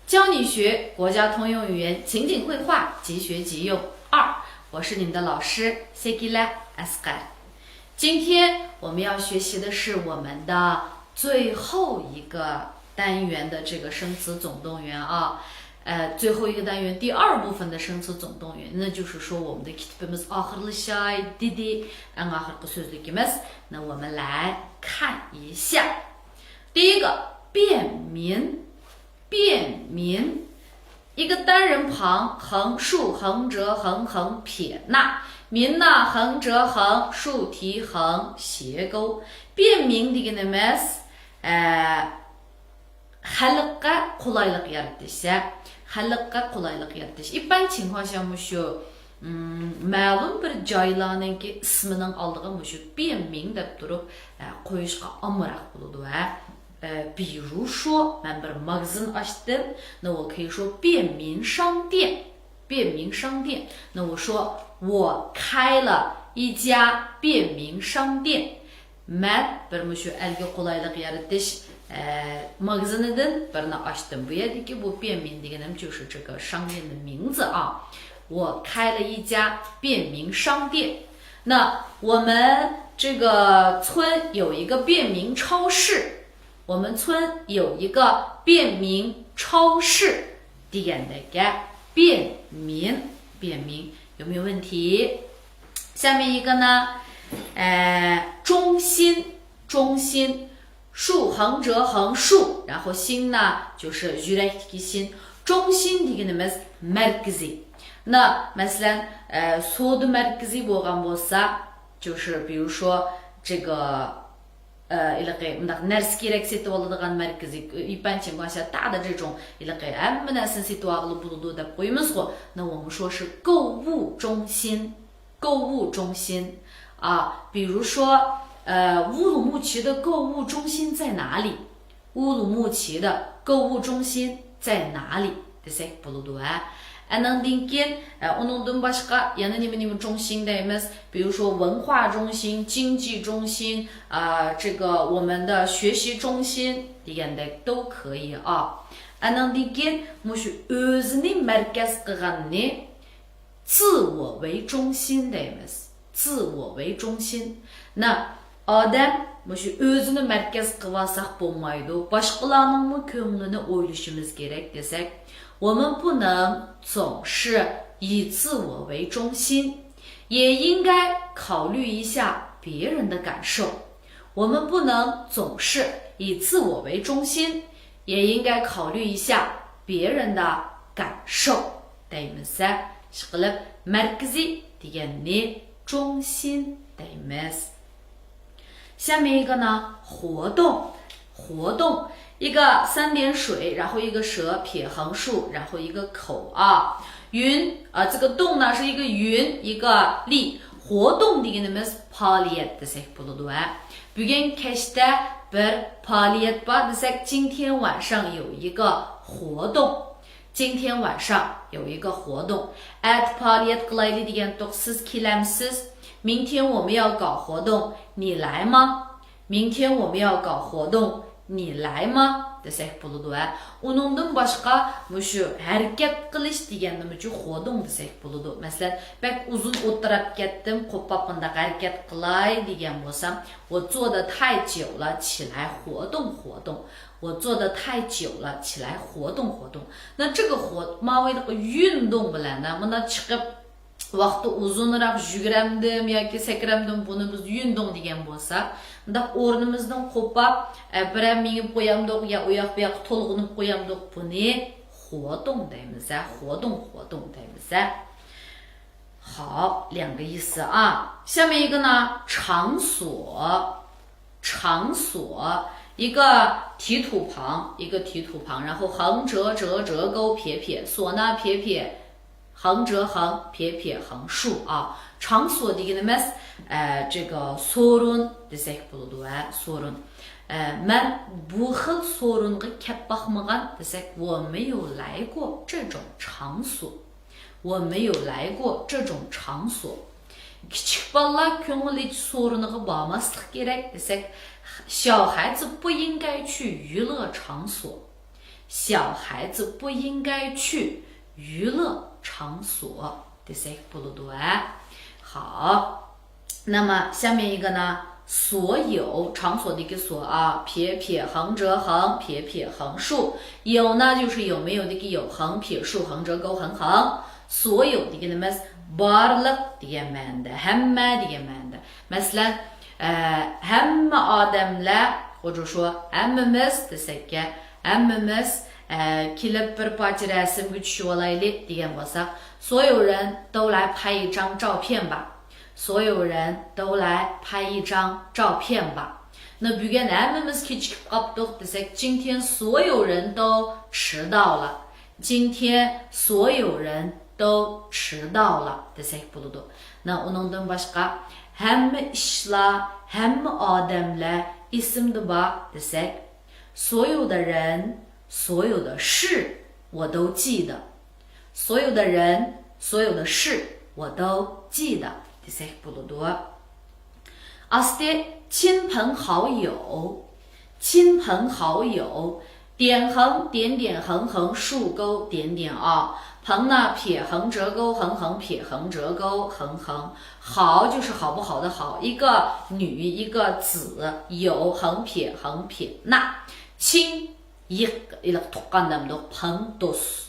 教你学国家通用语言情景绘画，即学即用2。我是你们的老师 Sekila Asghar。今天我们要学习的是我们的最后一个单元的这个生词总动员啊。最后一个单元第2部分的生词总动员，那就是说我们的 kitapimiz ahirli shay dedi en ahirgi sözlükimiz。那我们来看一下，第一个便民，便民，一个单人旁，横竖横折横横撇捺，民呢横折横竖提横斜钩。便民degenimiz halkka kolaylık yaratışı, halkka kolaylık yaratışı. 一般情况下şu ma'lum bir joylarninki isminin aldığı şu 便民 deb turib qo'yishga amroq bo'ladi. 比如说ben bir magazin açtım， 那我可以说便民商店，便民商店。那我说我开了一家便民商店。Ben bir şu elge kolaylık yaratış magaziniden birini açtım. Bu yerdeki bu 便民 degenim 就是这个商店的名字啊。我开了一家便民商店。那我们这个村有一个便民超市。我们村有一个便民超市 degendeki 便民，便民有没有问题？下面一个呢？中心，中心，竖横折横竖，然后心呢就是 yürekteki 心，中心degenimiz merkezi。那 mesela soğudu merkezi bo'lgan bo'lsa，就是比如说这个нәрсе керек сетіп алadigan merkezi， 一般情况下大的这种hamma narsani setib olg'ili bo'ladi deb qo'yamiz ғой。那我们说是购物中心，购物中心啊，比如说乌鲁木齐的购物中心在哪里？乌鲁木齐的购物中心在哪里？desek bo'ladi。Andan keyin undan boshqa yana nima中心deymiz， 比如说文化中心、经济中心这个我们的学习中心 degandek 都可以啊。Andan keyin mushu o'zini markaz qilganni 自我为中心deymiz， 自我为中心。那 odam mushu o'zini markaz qilib olsak bo'lmaydi， boshqalarning ko'nglini o'ylashimiz kerak desak， 我们不能总是以自我为中心，也应该考虑一下别人的感受。我们不能总是以自我为中心，也应该考虑一下别人的感受。deymiz， ishqilib markaziy deganni 中心 deymiz。下面一个呢，活动，活动。一个3点水，然后一个蛇撇横竖，然后一个口啊。云这个动呢是一个云一个力。活动degenimiz faaliyet desek bo'ladi。Bugun kechda bir faaliyet bor desek， 今天晚上有一个活动。今天晚上有一个活动。At faaliyet qilayli degandiq siz kelamsiz？ 明天我们要搞活动，你来吗？明天我们要搞活动。你来吗desek bo'ladi. Uningdan boshqa mushu harakat qilish deganimiz活动 desek bo'ladi. Masalan, bak uzun o'tirib ketdim, qo'pab bundaq harakat qilay degan bo'lsam， 我坐得太久了，起来活动活动。我坐得太久了，起来活动活动。那这个运动bilan buni chiqib vaqti uzunroq yuguramdim yoki sakramdim, buni biz yunding degan bo'lsa， bundaq o'rnimizdan qo'pab biram mingib qo'yamdiq yo u yoq bu yoqqa to'lg'inib qo'yamdiq, buni 活动 deymiz， 活动活动 deymiz。 好，2个意思啊。下面一个呢，场所，场所，一个提土旁，一个提土旁，然后横折折折钩撇撇，所呢撇撇。横折横撇撇横竖啊。场所 deganimiz 这个 sorun desek bo'ladi。 sorun men bu xil sorunga kelib boqmagan desek， 我没有来过这种场所，我没有来过这种场所。kichik bolalar ko'ngil soruniga bormaslik kerak desek， 小孩子不应该去娱乐场所。小孩子不应该去娱乐场所。第三个不鲁多啊。好，那么下面一个呢？所有场所的一个所啊，撇撇横折横，撇撇横竖。有呢就是有没有的一个有，横撇竖横折勾横横。所有的一个呢么？bарлық деген мәнді, hamma деген мәнді. Мәсәлән, hamma odamlar,或者说 hammamiz desek, hammamiz kelib bir parcha rasmga tushib olaylik degan bo'lsak, 所有人都来拍一张照片吧。所有人都来拍一张照片吧。那bugun hammamiz kechikib qoldik desek, 今天所有人都迟到了。今天所有人都迟到了desek bo'ladi. Na uningdan boshqa hamma ishlar, hamma odamlar ismda bor desek, 所有的人，所有的事我都记得。所有的人，所有的事我都记得desek bo'ladi. Asli亲朋好友，亲朋好友，点横点点横横竖勾点点啊。朋呢撇横折勾横横撇横折勾横横。好就是好不好的好，一个女一个子，有横撇横撇那。亲一个tukqandamdo朋dos。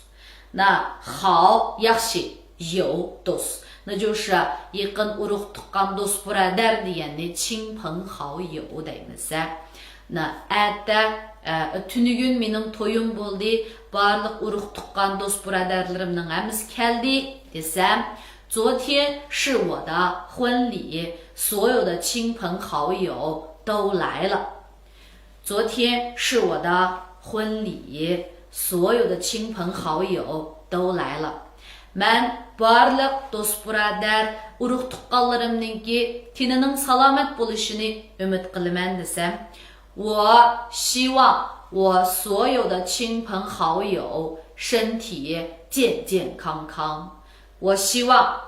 那好yaxshi有 dos， 那就是一根urug tukqan dos brother deganni亲朋好友deymiz. Na tunugun mening to'yim bo'ldi, barliq urug tuqqan dos brotherlarimning hammasi keldi desam, 昨天是我的婚礼，所有的亲朋好友都来了。昨天是我的婚礼，所有的亲朋好友都来了。Мен барлық дос бротher, urug tuqqanlarimninki tinining salomat bo'lishini umid qilaman desam, 我希望我所有的亲朋好友身体健健康康。我希望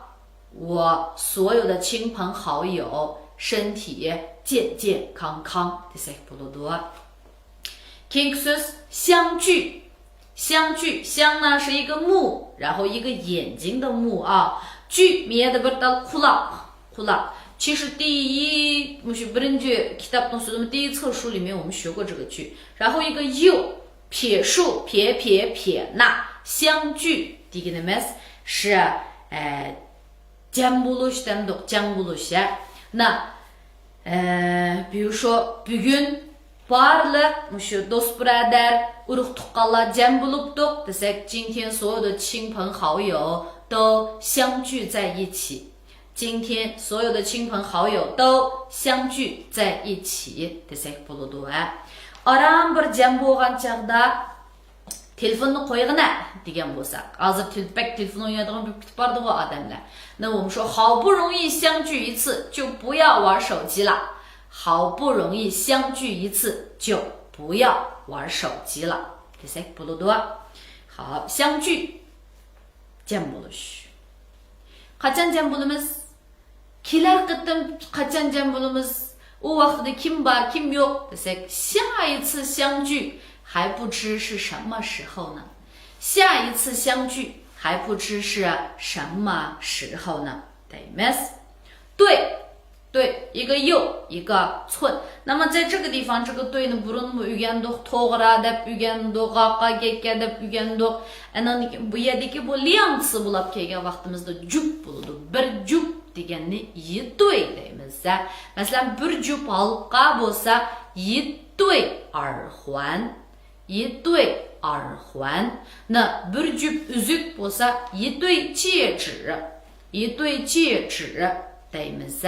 我所有的亲朋好友身体健健康康。desek bo'ladi. Keyingi so'z相聚。相聚，相呢是一个目，然后一个眼睛的目啊。聚灭的不到kulak。其实birinci kitaptan sözümü 第一册书里面我们学过这个句。然后一个又，撇竖撇撇撇那，相聚deganimiz是jam bo'lishdan jam bo'lish。那比如说bugun bарлық dost brother urug tuqqanlar jam bo'libdi desek, 今天所有的亲朋好友都相聚在一起。今天所有的亲朋好友都相聚在一起desek bo'ladi. Aram bir jam bo'lgan chaqda telefonni qo'yg'ina degan bo'lsak, hozir telefon o'ynaydigan bir kutib bordi bu odamlar. 那我们说好不容易相聚一次就不要玩手机了。好不容易相聚一次就不要玩手机了。desek bo'ladi. 好，相聚jam bo'lish. Qachon jam bo'lamiz? Kelar qitim qachon jam bo'lamiz? U vaqtda kim bor, kim yo'q desek, 下一次相聚还不知是什么时候呢？下一次相聚还不知是什么时候呢？ deymiz. 对。对，一个又一个寸。那么在这个地方，这个对呢，burun uygandik, to'g'ri deb uygandik, g'aqqa gekka deb uygandik. Ana bu yerdagi bu 量词 bo'lib kelgan vaqtimizda jup bo'ladi. Bir jup deganni yi对 deymiz. Masalan, bir jup halqa bo'lsa, yi对耳环，一对耳环。那bir jup üzük bo'lsa, 一对戒指，一对戒指 deymiz.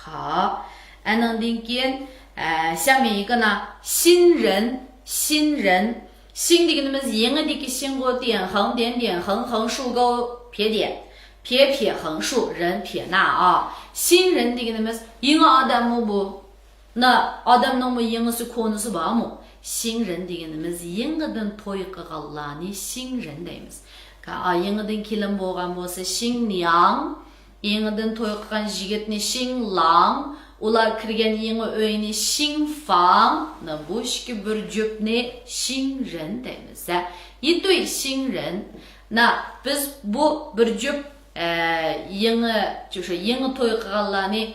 好，andan keyin 下面一个呢，新人，新人，新deganimiz yengidagi singo点横点点横横竖勾撇点，撇撇横竖人撇捺啊。新人deganimiz yangi odammi bu? Na odamning yangisi ko'nisi bormi? 新人deganimiz yangidan to'y qilganlarni 新人 deymiz. Yangidan kelin bo'lgan bo'lsa 新娘。yangidan to'y qilgan yigitni 新郎 ular kirgan yangi uyni Xinfang,那bu ishki bir juftni Xinren deymiz. 一对新人，那biz bu bir juft就是yangi to'y qilganlarni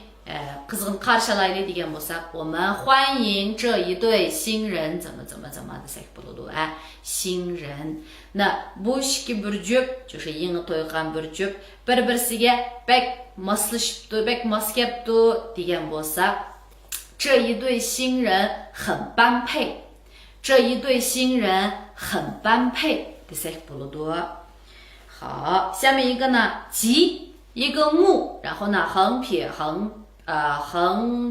qizg'in qarshilaylik degan bo'lsak, 我们欢迎这一对新人怎么desak bo'ladi. 新人. 那bu ishki bir juft, 就是yangi to'y qilgan bir juft, bir-birisiga bek moslashibdi, bek mos kelibdi degan bo'lsak, 这一对新人很般配. 这一对新人很般配 desak bo'ladi. 好，下面一个呢，吉，一个木，然后呢横撇横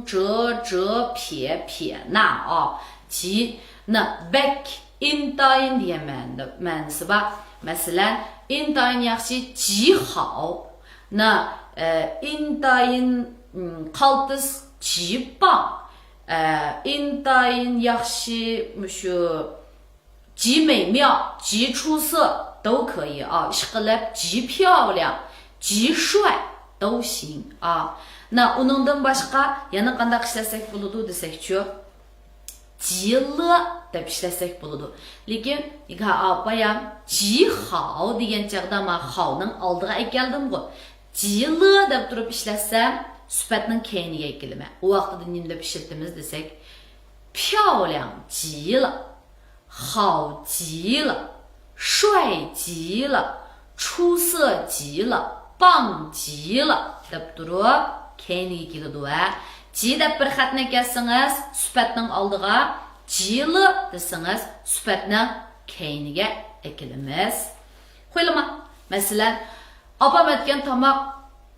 折撇捺吉，那 back indayin degan ma'nosi bor. Masalan, indayin yaxshi ji hao. 那indayin qaltis ji棒. indayin yaxshi mushu ji 美妙, ji 出色都可以啊，极漂亮，极帅都行啊。那uningdan boshqa yana qanday ishlasak bo'ladi desakchi, 极乐 deb ishlasak bo'ladi. Lekin bayam 极好 degan chaqda men 好ning oldiga keldim-ku. 极乐 deb turib ishlatsam, sifatning keyiniga kelma. U vaqtida nima deb ishlatamiz desak, 漂亮极了，好极了，帅极了，出色极了，棒极了 deb turib keyiniga keladi. Ji deb bir xatni kelsangiz, sifatning oldiga 极了 desangiz, sifatning keyiniga ekilamiz. Qo'yilma. Masalan, opam aytgan tomoq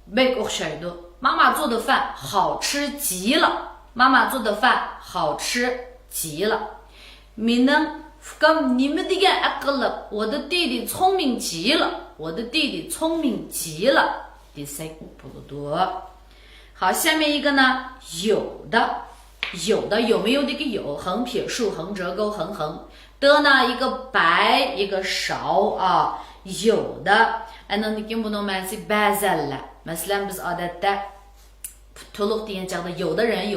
bek o'xshaydi. 妈妈做的饭好吃极了。妈妈做的饭好吃极了。Mening fikrim nima degan aqlli, 我的弟弟聪明极了，我的弟弟聪明极了 desak bo'ladi. 好，下面一个呢，有的有没有这个有，横撇竖横折钩横的呢，一个白一个少啊，有的。ana lekin buni ma'nosi ba'zanlar. Masalan biz odatda to'liq degan chaqda 有的人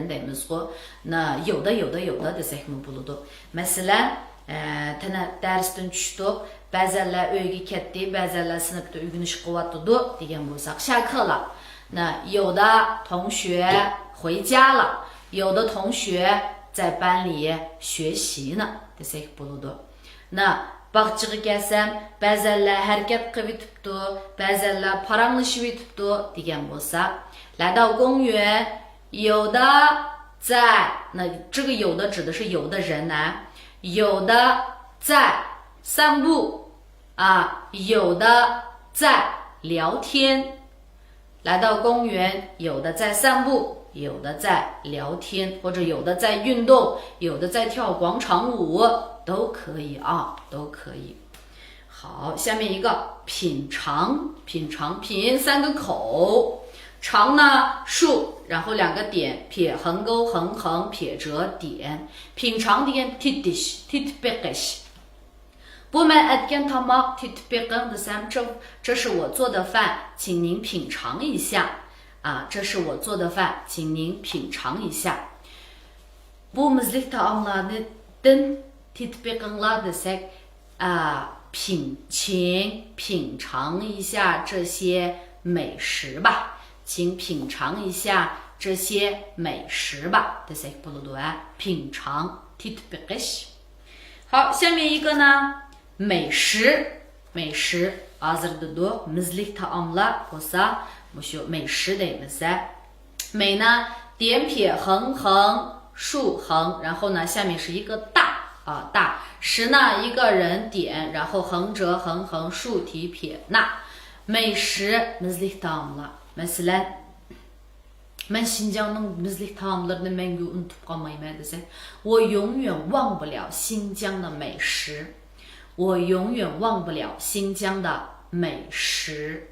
deymiz-ku. 那有的 desak bo'ladi. Masalan, tana darsdan tushdik, ba'zanlar uyga ketdi, ba'zanlar sinfda o'rganish qilyapti degan bo'lsak, 下课了。那有的同学回家了，有的同学在班里学习呢 desak bo'ladi. 那 bog'chaga kelsam, ba'zanlar harakat qilib yotibdi, ba'zanlar paranglashib yotibdi degan bo'lsa, 来到公园，有的在，那这个有的指的是有的人啊，有的在散步啊，有的在聊天。来到公园，有的在散步，有的在聊天，或者有的在运动，有的在跳广场舞，都可以啊，都可以。好，下面一个品尝，品三个口，尝呢竖，然后两个点，撇横钩横撇折点，品尝degan titpiqish。bu men aytgan tomoq titpiqing desam, 这是我做的饭，请您品尝一下啊，这是我做的饭，请您品尝一下。bu mizlik taomlardan titpiqinglar desak, 品尝一下这些美食吧，请品尝一下这些美食吧 desak bo'ladi. 品尝 titpiqish。好，下面一个呢，美食hozirda mizlik taomlar bo'lsa, mushu 美食 deymiz. 美呢，点撇横竖横，然后呢下面是一个大大。食呢，一个人点，然后横折横竖提撇捺。美食 mizlik taomlar. Masalan, men Xinjiangning mizlik taomlarini mengu unutib qolmayman desak, 我永远忘不了新疆的美食。我永远忘不了新疆的美食。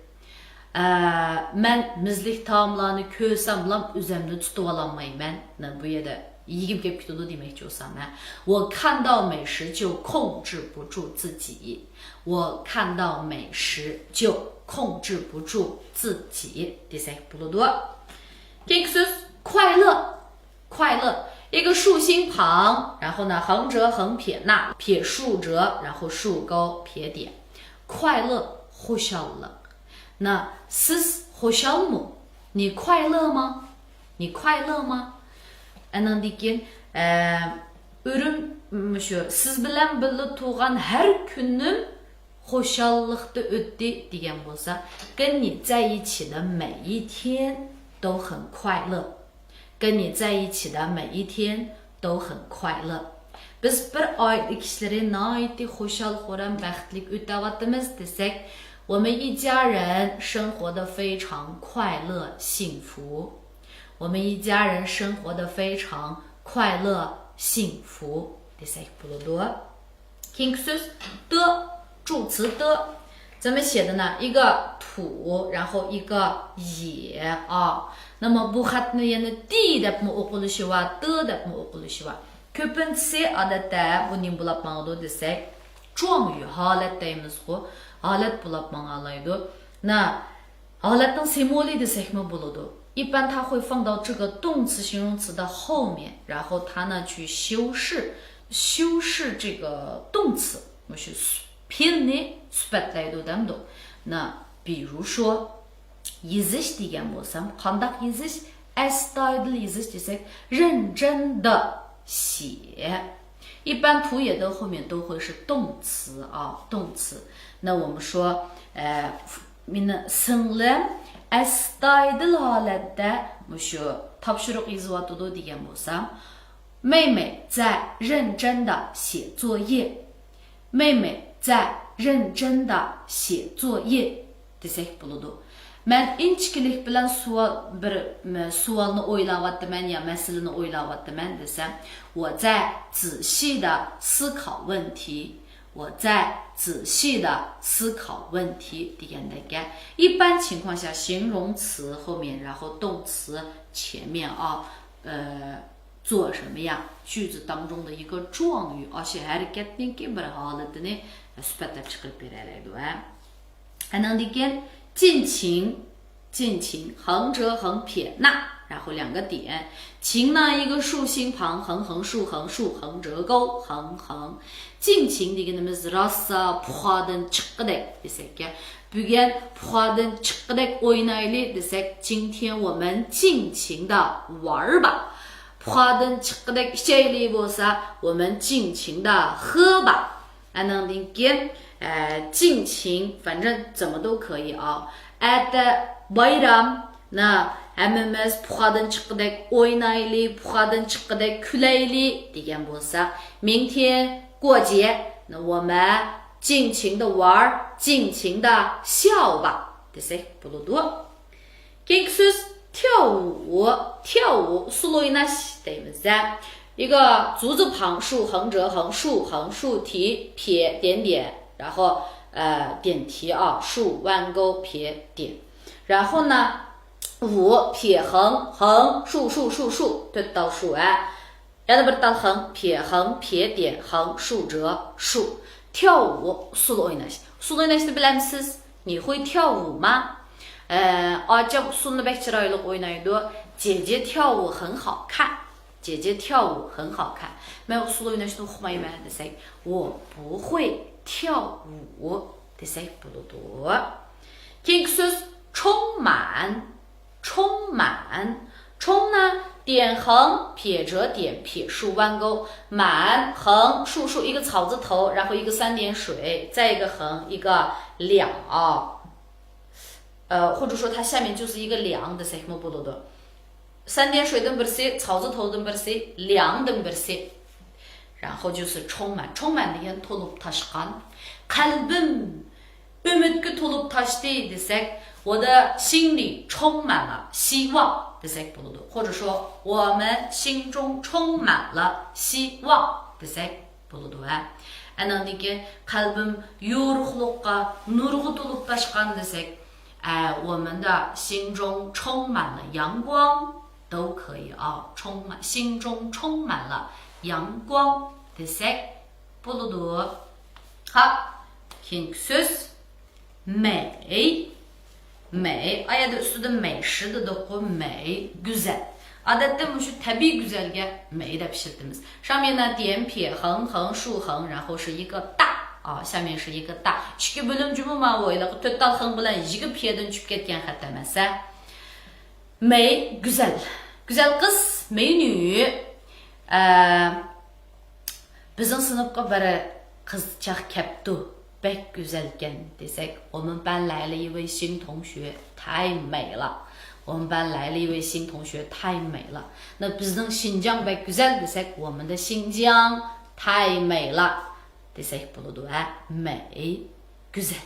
men mizlik taomlarni ko'rsam bilan o'zimni tutib ololmayman. Bu yerda yegim kelib ketadi demoqchi bo'lsam, 我看到美食就控制不住自己。我看到美食就控制不住自己 desak bo'ladi. Kingsus 快乐，快乐。一个竖心旁，然后呢横折横撇捺撇竖折，然后竖钩撇点。快乐خوشحال。那 siz خوشحال mu？ 你快乐吗？你快乐吗？Анан деген siz bilan birga tuğan her günüm hoşallıkta ötdi деген болса， 跟你在一起的每一天都很快乐。跟你在一起的每一天都很快乐。Biz bir oila kişileri naiti hoşal horan baxtlik ötəvatımız desek， 我们一家人生活的非常快乐幸福。我们一家人生活的非常快乐幸福。desek buludu。King söz 的助词的怎么写的呢？一个土，然后一个也啊。那么bu xatni yana di deb o'qilishi va d deb o'qilishi va ko'pincha odatda bu nim bo'lib mangdi desak 状语 holat deymizku holat bo'lib mangalaydi。那 holatning semoli desekmi bo'ladi。一般它会放到这个动词形容词的后面，然后它呢去修饰这个动词，我们去拼呢 spotlaydi demdi。那比如说Yizish degan bo'lsam, qandaq yizish? Astoydil yizish desak, 认真的写。一般图也的后面都会是动词啊，动词。那我们说meni singlim astoydil holatda mushu topshiriq yozyotidi degan bo'lsam， 妹妹在认真的写作业。妹妹在认真的写作业 desak bo'ladi。Men inchkilik bilan savolni o'ylayaptiman ya masalani o'ylayaptiman desam， 我在仔细的思考问题。我在仔细的思考问题 degandagi， 一般情况下形容词后面，然后动词前面啊，做什么呀？句子当中的一个状语，而且harakatning bir holatini sifatlab chiqarib beradi。Anan degan尽情，尽情，横折横撇捺，然后两个点。情呢，一个竖心旁，横横竖横竖横折钩，横横。尽情deganimiz rosa puhadan chiqqidek desak， bugun puhadan chiqqidek o'ynaylik desak， 今天我们尽情的玩吧。puhadan chiqqidek ichaylik bo'lsa， 我们尽情的喝吧。Anan degan尽情，反正怎么都可以啊。Ada bayram， 那 hammamiz puhadan chiqqidek o'ynaylik， puhadan chiqqidek kulaylik degan bo'lsa， 明天过节，那我们尽情的玩，尽情的笑吧。desak bo'ladi。Keyingi so'z 跳舞，跳舞 sulu o'ynash deymiz。一个足字旁，竖横折横竖横竖提撇点点，然后点题啊，竖弯钩撇点，然后呢舞撇横横竖竖竖竖对到竖然后不是到横撇点横竖折竖。跳舞 sulu o'ynash，sulu o'ynashni bilamsiz？ 你会跳舞吗？Acaba usulunu pek chiroyli o'ynaydi。姐姐跳舞很好看，姐姐跳舞很好看。Men usul o'ynashni o'qimayman desak， 我不会跳舞 desak bo'ladi。Keyingi so'z 充满，充满，充呢点横撇折点撇竖弯钩，满横竖竖一个草字头，然后一个三点水，再一个横一个两或者说它下面就是一个两的 desak bo'ladi。三点水的birisi，草字头的birisi，两的birisi，然后就是充满，充满degan to'lib toshgan。qalbim ümitga to'lib toshdi desak， 我的心里充满了希望 desak bo'ladi， 或者说我们心中充满了希望 desak bo'ladi。Anan degan qalbim yorug'liqqa nurga to'lib toshgan desak， 我们的心中充满了阳光。都可以啊，心中充满了阳光 desak bo'ladi。好，听 söz 美，美, ayada ustida美食的qo'yib美 güzel. Odatda shu tabiiy güzelga 美 deb ishlatamiz. 上面呢点撇横横竖横，然后是一个大啊，下面是一个大。ikki bo'lim jumma o'ylab 4 tal hing bilan 2 piyadan tushib ketgan xat emas. 美 güzel. Güzel kız, 美女. Bizning sinfga bir qizchaq kelibdi. 白 güzelken desek, 我们班来了一位新同学，太美了。我们班来了一位新同学，太美了。那 bizning Xinjiang 白 güzel desek, 我们的新疆太美了。desek bo'ladi, 美 güzel。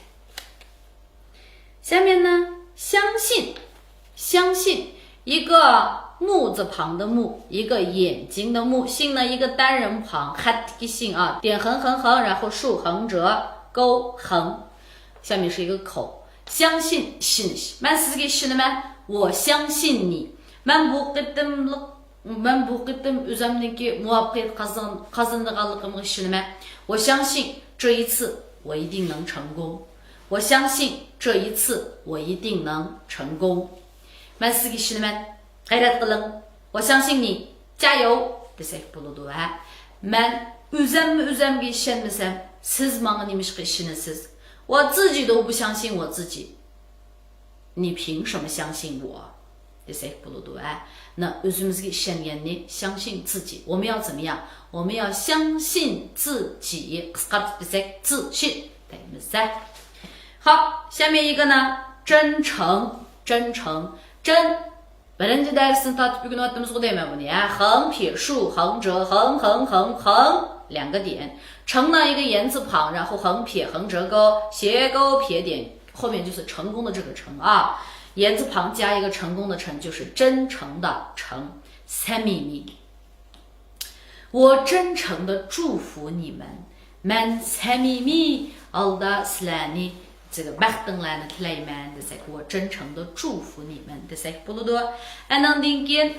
下面呢，相信，相信，一个木字旁的木，一个眼睛的木，信呢一个单人旁，hat 的信啊，点横横横，然后竖横折。勾横，下面是一个口，相信信，man sizga ishonaman，我相信你。man bu qitim o'zimniki muvaffaqiyat qozonganligimga ishonaman，我相信这一次我一定能成功。我相信这一次我一定能成功。man sizga ishonaman，g'ayrat qiling，我相信你，加油。desek bo'ladi. man o'zimga ishonmasam siz menga nimishqa ishonasiz? 我自己都不相信我自己，你凭什么相信我 desek bo'ladi. 那 o'zimizga ishonganni 相信自己，我们要怎么样？我们要相信自己， qisqartib desek 自信 deymiz. 好，下面一个呢，真诚，真诚，真。birinchi darsni tatib bugun o'tdimiz deyman buni ya. 横撇竖横折横横横横两个点，成呢一个言字旁，然后横撇横折钩斜钩撇点，后面就是成功的这个成啊，言字旁加一个成功的成，就是真诚的诚。samimi， 我真诚的祝福你们。man samimi alda sizlarni这个baxtinglarni tilayman desak， 我真诚的祝福你们 desak bo'ladi. Andan keyin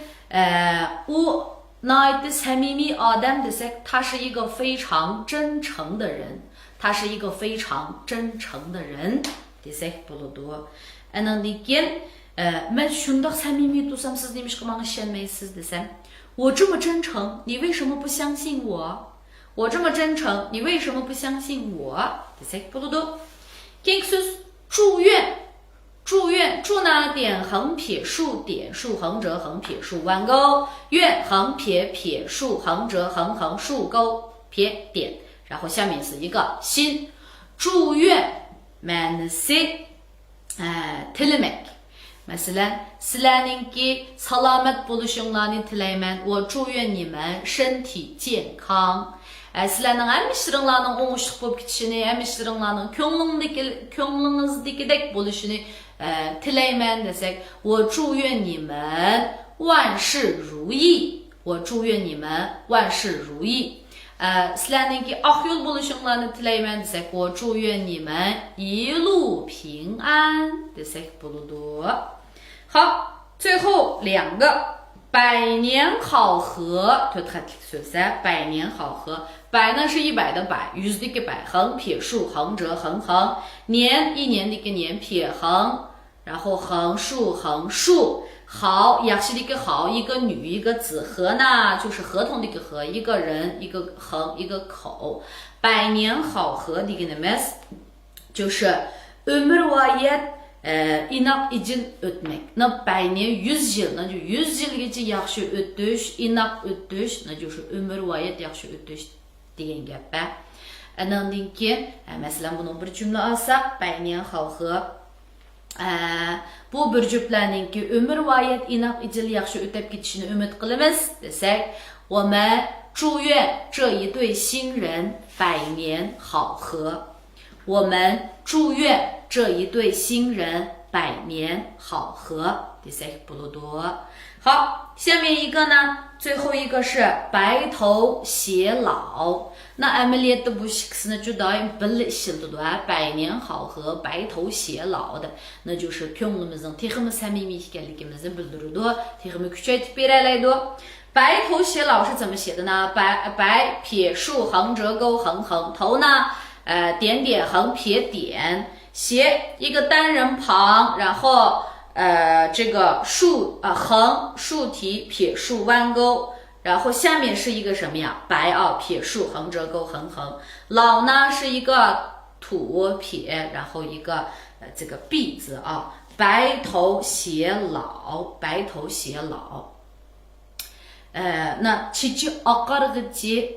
u nihoyatda samimiy odam desak， 他是一个非常真诚的人，他是一个非常真诚的人 desak bo'ladi. Andan keyin men shundoq samimiy tursam siz nimishqa menga ishonmaysiz desam， 我这么真诚，你为什么不相信我？我这么真诚，你为什么不相信我 desak bo'ladi. Keyingi so'z祝愿，祝愿，祝呢点横撇竖点竖横折横撇竖弯钩，愿横撇撇竖横折横横竖钩撇点，然后下面是一个心。祝愿 mansi tilemek. Mesela sizlarninki salomat bo'lishinglarni tilayman. 我祝愿你们身体健康。sizlarning ham ishlaringlarning o'ngishli bo'lib ketishini, ham ishlaringlarning ko'nglingizdagidek bo'lishini tilayman desak， 我祝愿你们万事如意。我祝愿你们万事如意。sizlarninki oq yo'l bo'lishinglarni tilayman desak， 我祝愿你们一路平安 desak bo'ladi. 好，最后两个。百年好合，百年好合，百呢是100的百，100百，横撇竖横折横横，年一年的一个年撇横，然后横竖横竖，好，也是一个好，一个女一个子，合呢就是合同的一个合，一个人一个横一个口，百年好合的一个呢就是ömür vayet inoq ijil o'tmak. 那百年100 yil， 那就100 yilgacha yaxshi o'tish, inoq o'tish， 那就是 ömür vayet yaxshi o'tish degan gap. Andan keyin masalan buni bir jumla olsak， 百年好合， bu bir juplaninki ömür vayet inoq ijil yaxshi o'tib ketishini umid qilamiz desak， 我们祝愿这一对新人百年好合。我们祝愿这一对新人百年好合 desak bo'ladi. 好，下面一个呢，最后一个是白头偕老。那 amaliyotda bu ikkisini judoyim birga ishlatadi. 百年好合，白头偕老的，那就是ko'nglimizning texmi samimiy ekanligimizni bildiradi, texmi kuchaytirib beradi. 白头偕老是怎么写的呢？白撇竖横折钩横横，头呢点点横撇点，斜一个单人旁，然后这个横竖体撇竖弯钩，然后下面是一个什么呀？白撇竖横折钩横横。老呢是一个土撇，然后一个这个毕字啊，白头偕老，白头偕老。那其实这个节，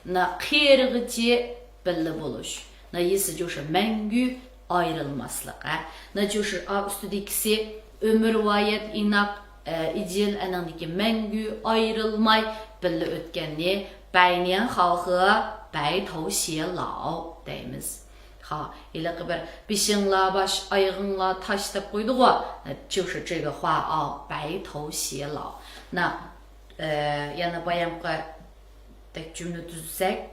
那开这个节不了不了许，那意思就是mangu ayrılmazlık，那就是üstündeki ömür vayet inak icil anandaki mangu ayrılmay bile ötkenli， 百年好合，白头偕老 deyimiz。好，伊拉个边别行了，把ayağınla taş的qoydu过，那就是这个话白头偕老。那yana bayanqa tek cümle düzsek,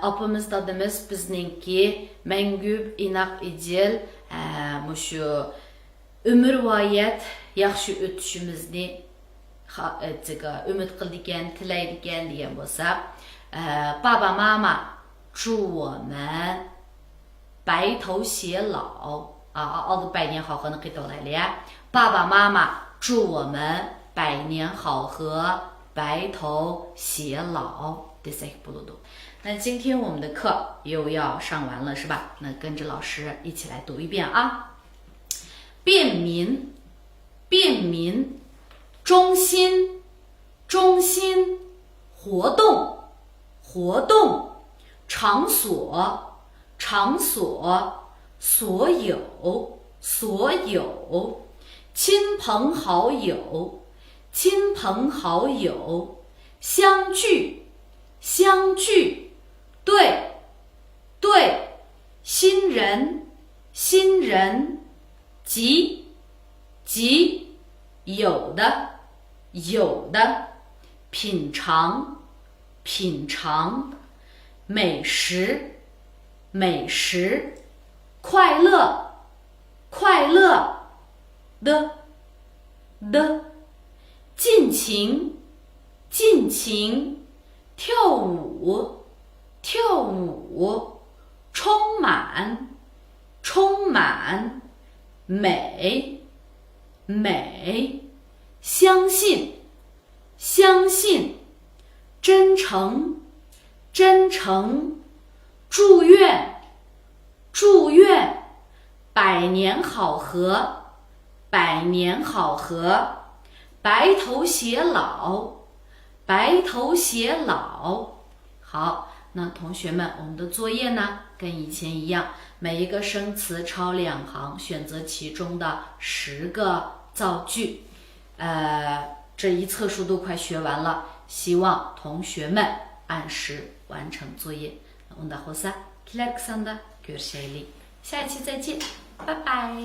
apımız dadımız bizninki mengüb inak icil muşu ömür vayet yaxşı ötüşümüzni ümit qildigan tilaydigan degan bo'lsa爸爸妈妈祝我们白头偕老oldi 百年好合 ni qaytavlaylik。爸爸妈妈祝我们百年好合，白头偕老 desek buludu。那今天我们的课又要上完了是吧？那跟着老师一起来读一遍啊。便民，便民，中心，中心，活动，活动，场所，场所，所有，所有，亲朋好友，亲朋好友，相聚，相聚，对，对，新人，新人，急，急，有的，有的，品尝，品尝，美食，美食，快乐，快乐的，尽情，尽情，跳舞，跳舞，充满，充满，美，美，相信，相信，真诚，真诚，祝愿，祝愿，百年好合，百年好合，白头偕老，白头偕老。好，那同学们，我们的作业呢，跟以前一样，每一个生词抄2行，选择其中的10个造句。这一册书都快学完了，希望同学们按时完成作业。Onda hoşça kalın. Görüşelim. 下一期再见，拜拜。